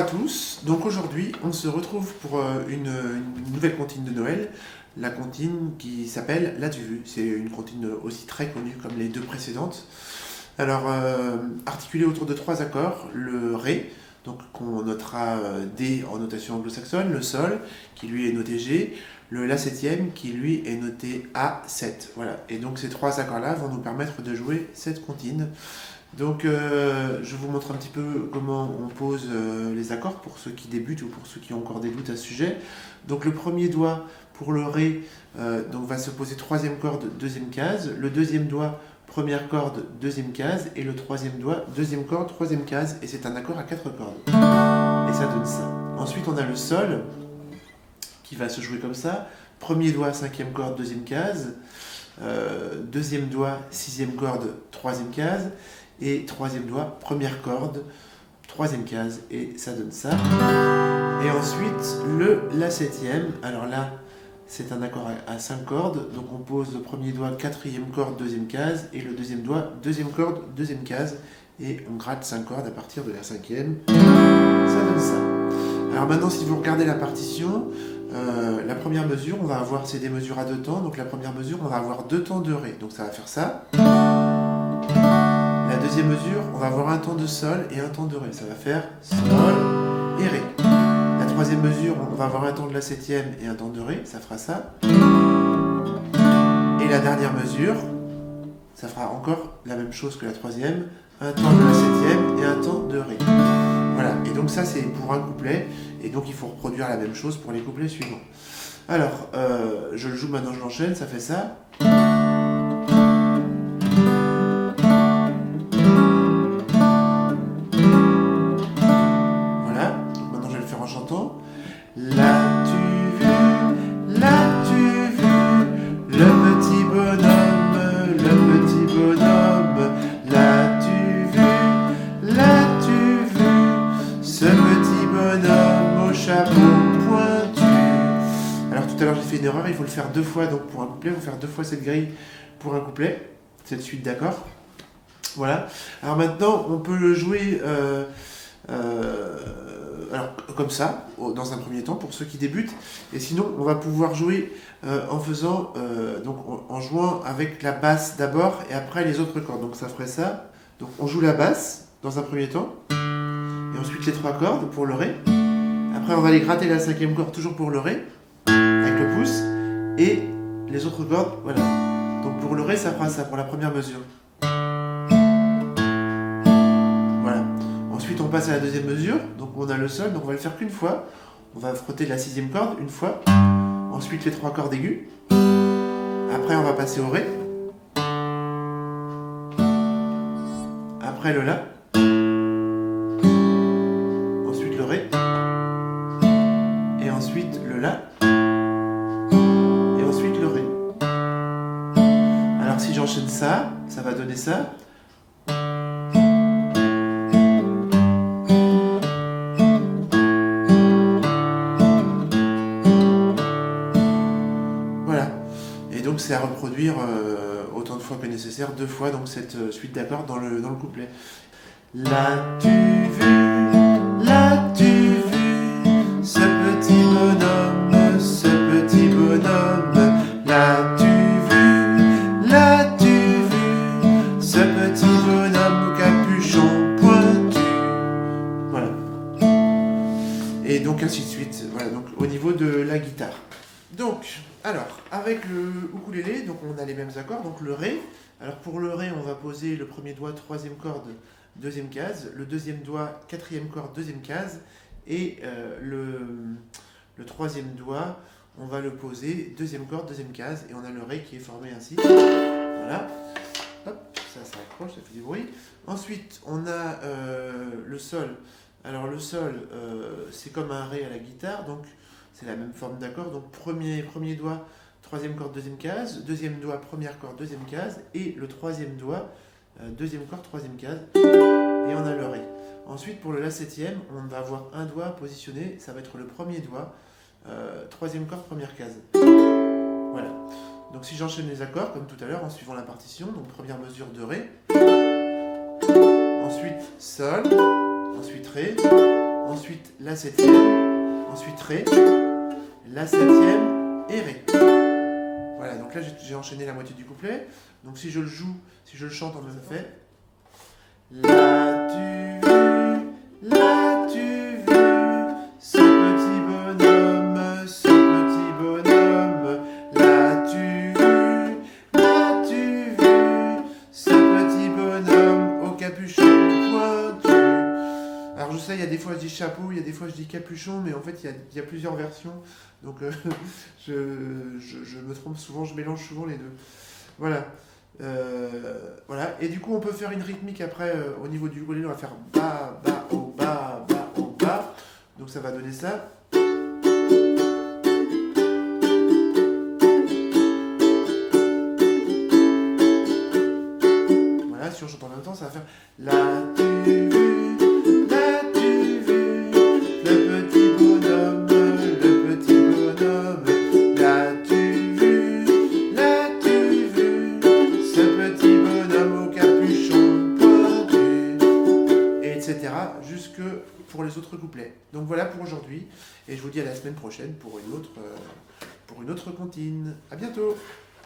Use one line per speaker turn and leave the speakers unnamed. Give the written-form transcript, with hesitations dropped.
tous, donc aujourd'hui on se retrouve pour une nouvelle comptine de Noël, la comptine qui s'appelle L'as-tu vu? C'est une comptine aussi très connue comme les deux précédentes. Alors articulée autour de trois accords, le Ré, donc qu'on notera D en notation anglo-saxonne, le Sol qui lui est noté G, le La septième qui lui est noté A7. Voilà, et donc ces trois accords-là vont nous permettre de jouer cette comptine. Donc je vous montre un petit peu comment on pose les accords pour ceux qui débutent ou pour ceux qui ont encore des doutes à ce sujet. Donc le premier doigt pour le Ré donc va se poser troisième corde, deuxième case. Le deuxième doigt, première corde, deuxième case. Et le troisième doigt, deuxième corde, troisième case. Et c'est un accord à quatre cordes. Et ça donne ça. Ensuite on a le Sol qui va se jouer comme ça. Premier doigt, cinquième corde, deuxième case. Deuxième doigt, sixième corde, troisième case. Et troisième doigt, première corde, troisième case, et ça donne ça. Et ensuite, le La septième, alors là, c'est un accord à 5 cordes, donc on pose le premier doigt, quatrième corde, deuxième case, et le deuxième doigt, deuxième corde, deuxième case, et on gratte 5 cordes à partir de la cinquième, ça donne ça. Alors maintenant, si vous regardez la partition, la première mesure, on va avoir, c'est des mesures à deux temps, donc la première mesure, on va avoir deux temps de Ré, donc ça va faire ça. La deuxième mesure, on va avoir un temps de Sol et un temps de Ré. Ça va faire Sol et Ré. La troisième mesure, on va avoir un temps de La septième et un temps de Ré. Ça fera ça. Et la dernière mesure, ça fera encore la même chose que la troisième. Un temps de La septième et un temps de Ré. Voilà. Et donc ça, c'est pour un couplet. Et donc il faut reproduire la même chose pour les couplets suivants. Alors, je le joue maintenant, je l'enchaîne. Ça fait ça. L'as-tu vu, le petit bonhomme, l'as-tu vu, ce petit bonhomme au chapeau pointu. Alors tout à l'heure j'ai fait une erreur, il faut le faire deux fois, donc pour un couplet, il faut faire deux fois cette grille pour un couplet, cette suite d'accords. Voilà, alors maintenant on peut le jouer alors comme ça, dans un premier temps, pour ceux qui débutent, et sinon on va pouvoir jouer en faisant, donc en jouant avec la basse d'abord et après les autres cordes. Donc ça ferait ça. Donc on joue la basse dans un premier temps, et ensuite les trois cordes pour le Ré. Après on va aller gratter la cinquième corde toujours pour le Ré, avec le pouce, et les autres cordes, voilà. Donc pour le Ré ça fera ça, pour la première mesure. Ensuite, on passe à la deuxième mesure, donc on a le Sol, donc on va le faire qu'une fois. On va frotter la sixième corde une fois. Ensuite, les trois cordes aiguës. Après, on va passer au Ré. Après, le La. Ensuite, le Ré. Et ensuite, le La. Et ensuite, le Ré. Alors, si j'enchaîne ça, ça va donner ça. Donc c'est à reproduire autant de fois que nécessaire, deux fois donc cette suite d'accords dans le couplet. L'as-tu vu, ce petit bonhomme, l'as-tu vu, ce petit bonhomme au capuchon pointu. Voilà. Et donc ainsi de suite, voilà, donc au niveau de la guitare. Donc, alors, avec le ukulélé, donc on a les mêmes accords, donc le Ré. Alors pour le Ré, on va poser le premier doigt, troisième corde, deuxième case, le deuxième doigt, quatrième corde, deuxième case, et le troisième doigt, on va le poser, deuxième corde, deuxième case, et on a le Ré qui est formé ainsi. Voilà. Hop, ça accroche, ça fait du bruit. Ensuite, on a le Sol. Alors le Sol, c'est comme un Ré à la guitare, donc c'est la même forme d'accord. Donc premier doigt, troisième corde, deuxième case, deuxième doigt, première corde, deuxième case, et le troisième doigt, deuxième corde, troisième case, et on a le Ré. Ensuite, pour le La septième, on va avoir un doigt positionné, ça va être le premier doigt, troisième corde, première case. Voilà. Donc si j'enchaîne les accords, comme tout à l'heure, en suivant la partition, donc première mesure de Ré, ensuite Sol, ensuite Ré, ensuite la septième, ensuite Ré, la septième et Ré. Voilà, donc là j'ai enchaîné la moitié du couplet. Donc si je le joue, si je le chante en même fait. L'as-tu vu, ce petit bonhomme, l'as-tu vu, ce petit bonhomme au capuchon pointu. Alors je sais, il y a des fois je dis chapeau, il y a des fois je dis capuchon, mais en fait il y a plusieurs versions, donc je me trompe souvent, je mélange souvent les deux. Voilà. Voilà, et du coup on peut faire une rythmique après au niveau du ukulélé, on va faire ba, ba, oh, ba, ba, oh, ba. Donc ça va donner ça. Voilà, si on chante en même temps, ça va faire l'as-tu vu, le petit bonhomme, l'as-tu vu, ce petit bonhomme au capuchon pointu, etc. jusque pour les autres couplets. Donc voilà pour aujourd'hui, et je vous dis à la semaine prochaine pour une autre comptine. À bientôt.